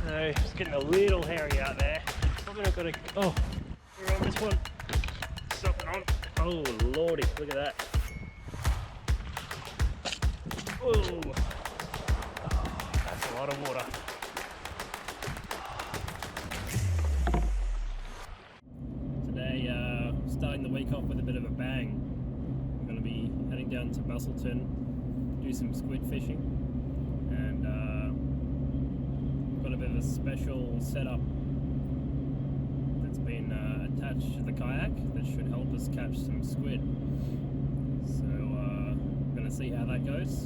So it's getting a little hairy out there. Probably not gonna. Oh, we're on this one. Stop it on. Oh lordy, look at that. Oh, that's a lot of water. Today, starting the week off with a bit of a bang. I'm going to be heading down to Busselton, do some squid fishing, and got a bit of a special setup that's been attached to the kayak that should help us catch some squid. So I'm going to see how that goes,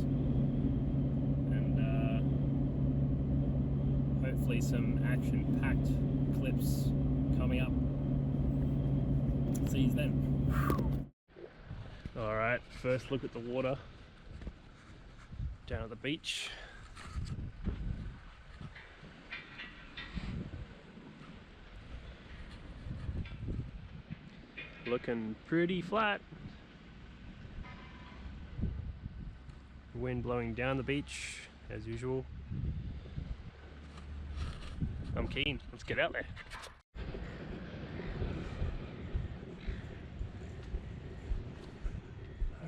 and hopefully some action-packed clips coming up. See you then. Alright, first look at the water down at the beach. Looking pretty flat. Wind blowing down the beach as usual. I'm keen, let's get out there.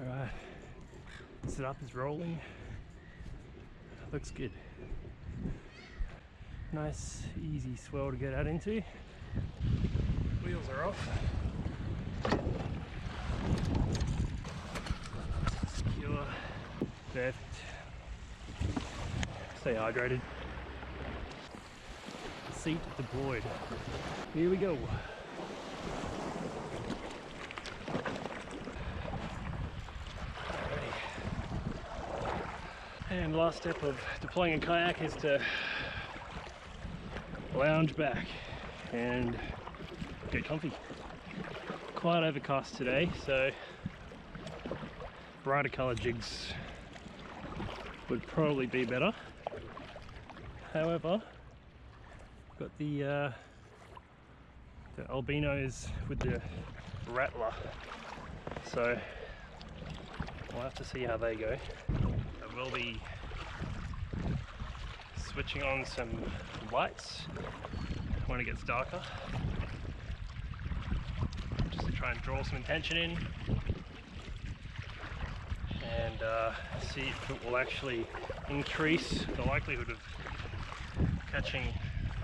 Alright, setup is rolling. Looks good. Nice, easy swell to get out into. Wheels are off. Secure. Perfect. Stay hydrated. Seat deployed. Here we go. And last step of deploying a kayak is to lounge back and get comfy. Quite overcast today, so brighter colour jigs would probably be better. However, got the albinos with the rattler, so we'll have to see how they go. We'll be switching on some lights when it gets darker, just to try and draw some attention in and see if it will actually increase the likelihood of catching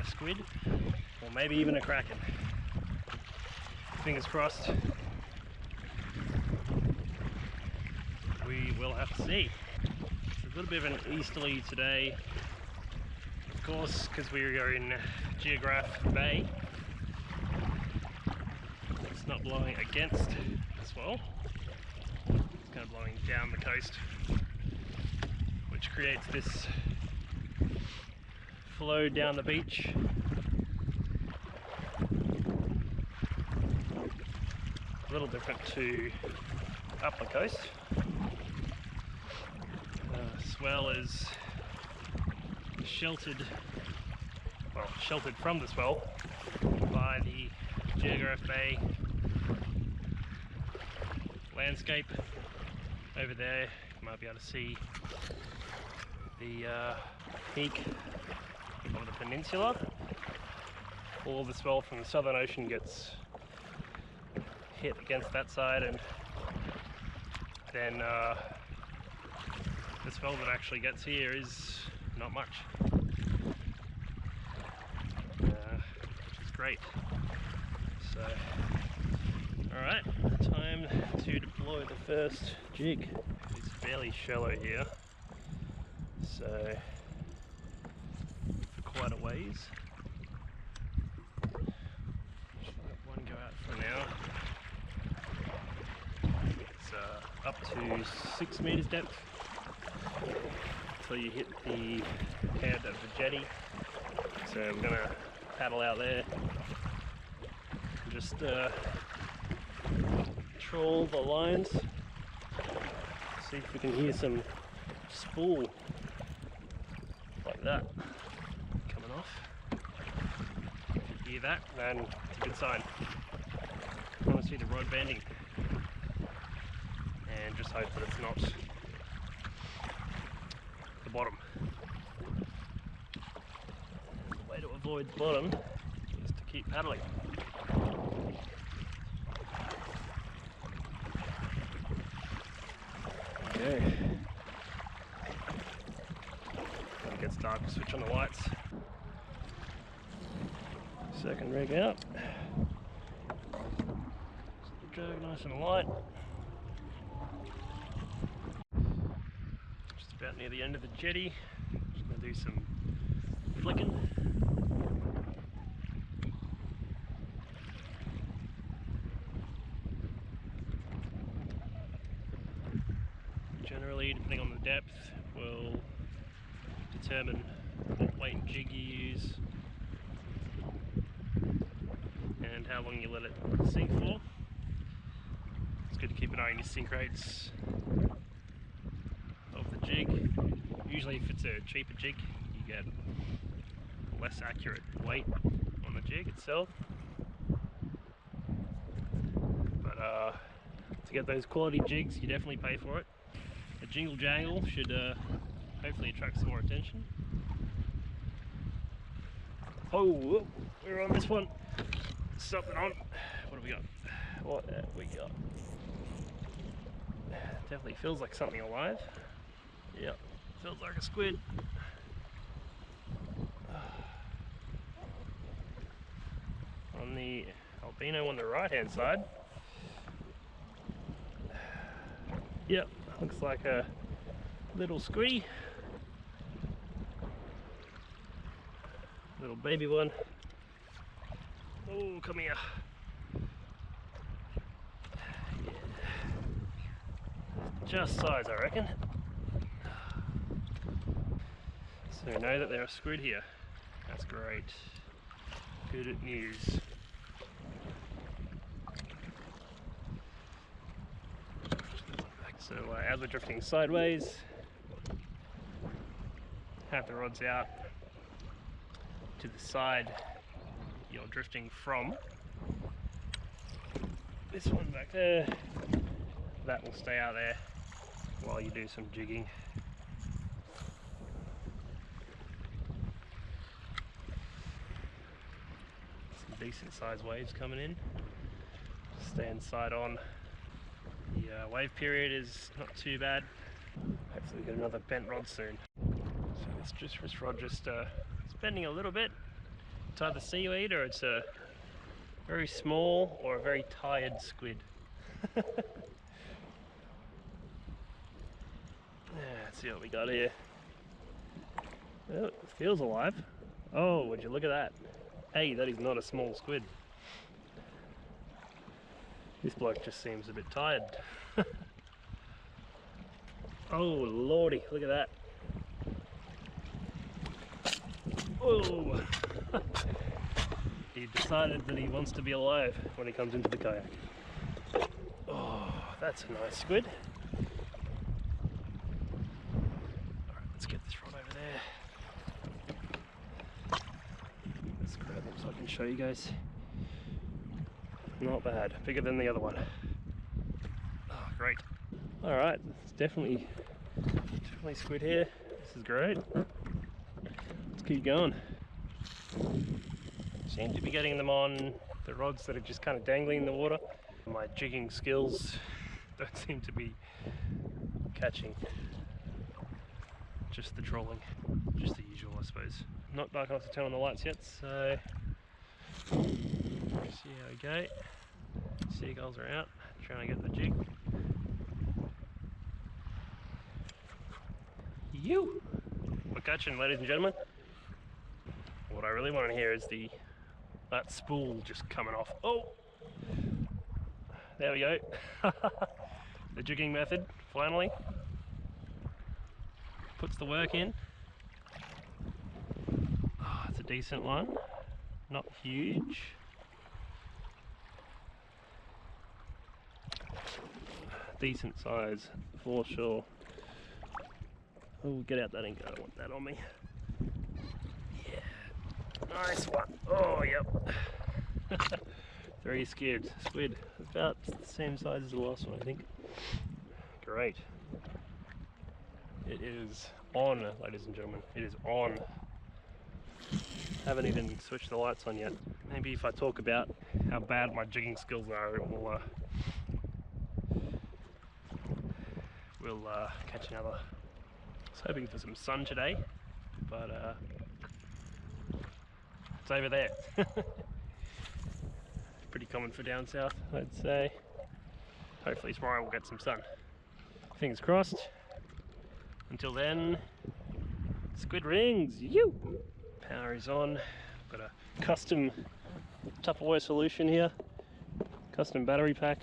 a squid or maybe even a kraken. Fingers crossed. We will have to see. A little bit of an easterly today, of course, because we are in Geograph Bay. It's not blowing against the swell, it's kind of blowing down the coast, which creates this flow down the beach. A little different to up the coast. Swell is sheltered from the swell by the Geograph Bay landscape. Over there you might be able to see the peak of the peninsula. All the swell from the Southern Ocean gets hit against that side, and then the swell that actually gets here is not much, which is great. So, alright, time to deploy the first jig. It's fairly shallow here, so for quite a ways. Just let one go out for now. It's up to 6 meters depth until you hit the head of the jetty. So we're gonna paddle out there and just trawl the lines, see if we can hear some spool like that coming off. If you hear that, then it's a good sign. I want to see the rod bending and just hope that it's not the bottom. Way to avoid the bottom is to keep paddling. Okay. When it gets dark, switch on the lights. Second rig out. Drag nice and light. Just about near the end of the jetty. Just going to do some flicking. Generally, depending on the depth, will determine what weight jig you use and how long you let it sink for. It's good to keep an eye on your sink rates of the jig. Usually if it's a cheaper jig, you get less accurate weight on the jig itself. But to get those quality jigs, you definitely pay for it. A jingle jangle should hopefully attract some more attention. Oh, we're on this one. Something on. What have we got? What have we got? Definitely feels like something alive. Yep, feels like a squid. On the albino on the right hand side. Yep, looks like a little squiddy. Little baby one. Oh, come here. Yeah. Just size, I reckon. So know that there are squid here. That's great. Good news. So as we're drifting sideways, have the rods out to the side you're drifting from. This one back there, that will stay out there while you do some jigging. Some decent sized waves coming in. Staying side on. The wave period is not too bad. Hopefully we get another bent rod soon. So this rod just it's bending a little bit. It's either seaweed or it's a very small or a very tired squid. Yeah, let's see what we got here. Oh, it feels alive. Oh, would you look at that? Hey, that is not a small squid. This bloke just seems a bit tired. Oh lordy, look at that. Oh! He decided that he wants to be alive when he comes into the kayak. Oh, that's a nice squid. Alright, let's get this rod over there. Let's grab him so I can show you guys. Not bad, bigger than the other one. Oh, great. Alright, it's definitely squid here. This is great. Let's keep going. Seem to be getting them on the rods that are just kind of dangling in the water. My jigging skills don't seem to be catching. Just the trolling. Just the usual, I suppose. Not dark enough to turn on the lights yet, so see how we go. Seagulls are out, trying to get the jig. You! We're catching, ladies and gentlemen. What I really want to hear is that spool just coming off. Oh! There we go. The jigging method, finally. Puts the work in. Oh, it's a decent one. Not huge. Decent size, for sure. Oh, get out that ink, I don't want that on me. Yeah, nice one. Oh, yep. 3 skids. Squid, about the same size as the last one, I think. Great. It is on, ladies and gentlemen. It is on. Haven't even switched the lights on yet. Maybe if I talk about how bad my jigging skills are, it will we'll catch another. I was hoping for some sun today, but it's over there. Pretty common for down south, I'd say. Hopefully tomorrow we'll get some sun. Fingers crossed. Until then, squid rings, you! Power is on. Got a custom Tupperware solution here. Custom battery pack.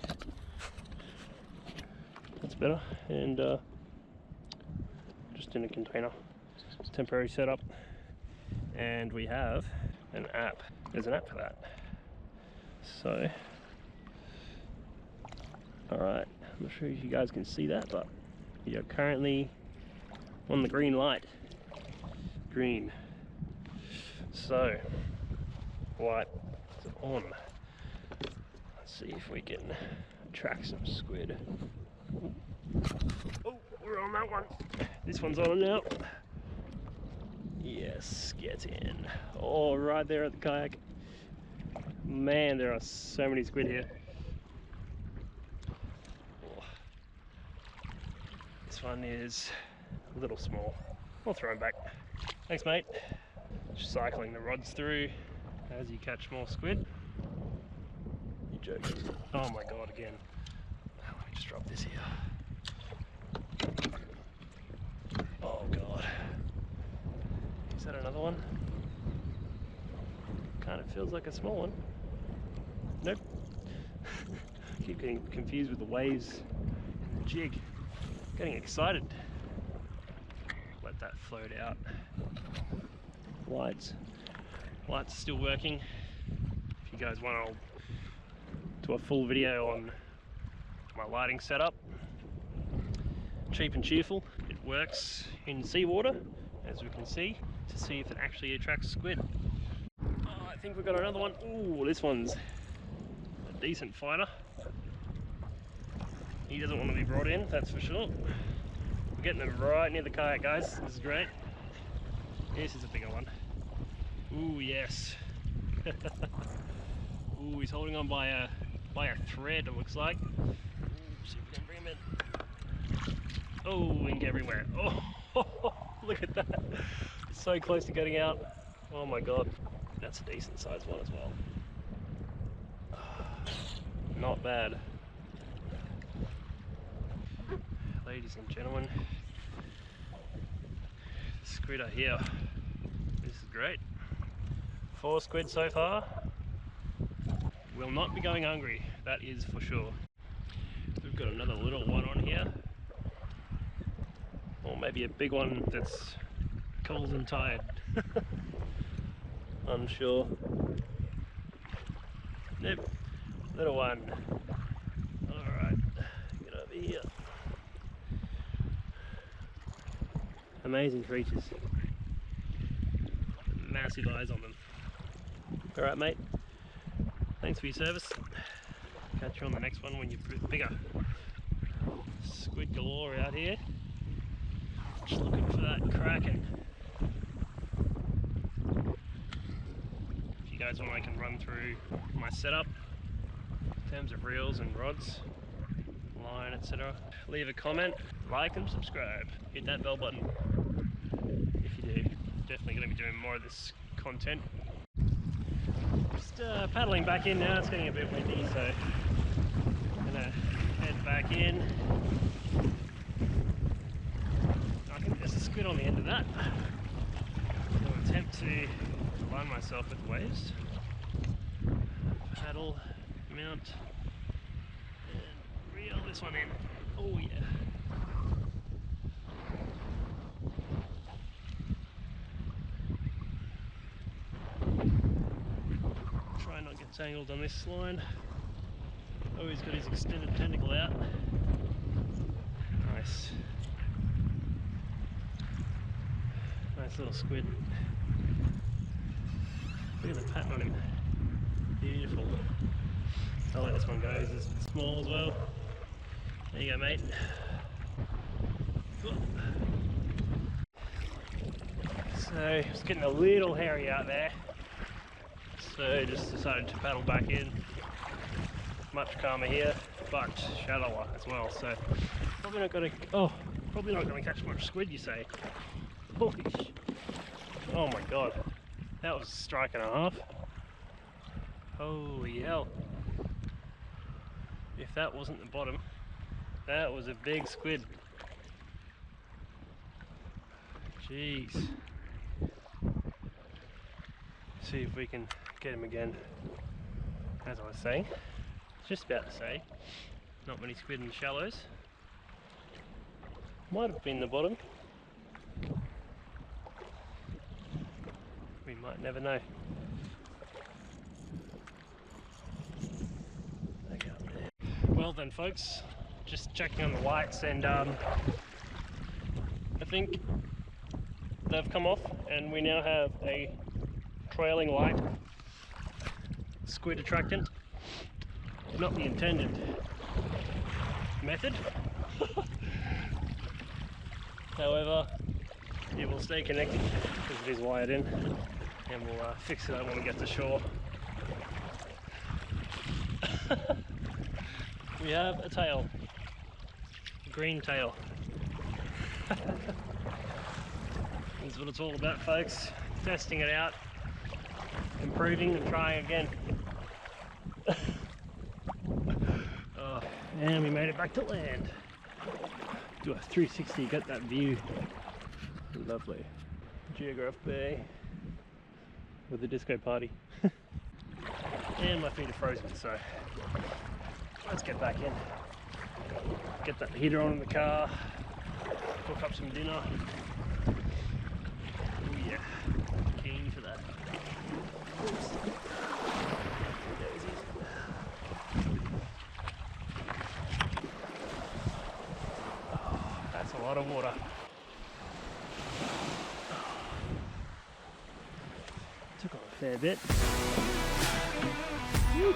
That's better. And just in a container. Temporary setup. And we have an app. There's an app for that. So, alright, I'm not sure if you guys can see that, but we are currently on the green light. Green. So, light is on. Let's see if we can track some squid. Oh, we're on that one. This one's on now. Yes, get in. Oh, right there at the kayak. Man, there are so many squid here. Oh. This one is a little small. I'll throw him back. Thanks, mate. Just cycling the rods through as you catch more squid. You joking? Oh my god, again. Let me just drop this here. Oh god. Is that another one? Kind of feels like a small one. Nope. Keep getting confused with the waves and the jig. Getting excited. Let that float out. Lights are still working. If you guys want, I'll do a full video on my lighting setup. Cheap and cheerful. It works in seawater, as we can see, to see if it actually attracts squid. Oh, I think we've got another one. Ooh, this one's a decent fighter. He doesn't want to be brought in, that's for sure. We're getting them right near the kayak, guys. This is great. This is a bigger one. Ooh, yes. Ooh, he's holding on by a thread, it looks like. Ooh, see if we can bring him in. Oh, ink everywhere. Oh, look at that. So close to getting out. Oh my god. That's a decent sized one as well. Not bad. Ladies and gentlemen, squid are here. This is great. 4 squid so far. Will not be going hungry, that is for sure. We've got another little one on here. Or maybe a big one that's cold and tired. Unsure. Nope. Little one. Alright, get over here. Amazing creatures. Massive eyes on them. Alright, mate. Thanks for your service. Catch you on the next one when you're bigger. Squid galore out here. Just looking for that kraken. If you guys want, I can run through my setup in terms of reels and rods, line, etc. Leave a comment, like and subscribe. Hit that bell button if you do. Definitely going to be doing more of this content. Just paddling back in now. It's getting a bit windy, so I'm going to head back in. I think there's a squid on the end of that. I'll attempt to align myself with the waves. Paddle, mount, and reel this one in. Oh yeah. Try not get tangled on this line. Oh, he's got his extended tentacle out. Nice. Nice little squid. Look at the pattern on him. Beautiful. I like this one, guys. It's small as well. There you go, mate. So it's getting a little hairy out there, so just decided to paddle back in. Much calmer here, but shallower as well, so probably not going to catch much squid, you say. Holy sh! Oh my god, that was a strike and a half. Holy hell. If that wasn't the bottom, that was a big squid. Jeez. See if we can get him again. As I was saying, just about to say, not many squid in the shallows. Might have been the bottom. We might never know. Okay, up there. Well then folks, just checking on the lights, and I think they've come off and we now have a trailing light squid attractant. Not the intended method. However, it will stay connected because it is wired in, and we'll fix it up when we get to shore. We have a tail, a green tail. That's what it's all about, folks. Testing it out, improving and trying again. Oh, and we made it back to land. Do a 360, get that view. Lovely. Geograph Bay with the disco party. And my feet are frozen, so let's get back in. Get that heater on in the car, cook up some dinner. Oh yeah, keen for that. Oops. That's a lot of water. Took on a fair bit. Woo.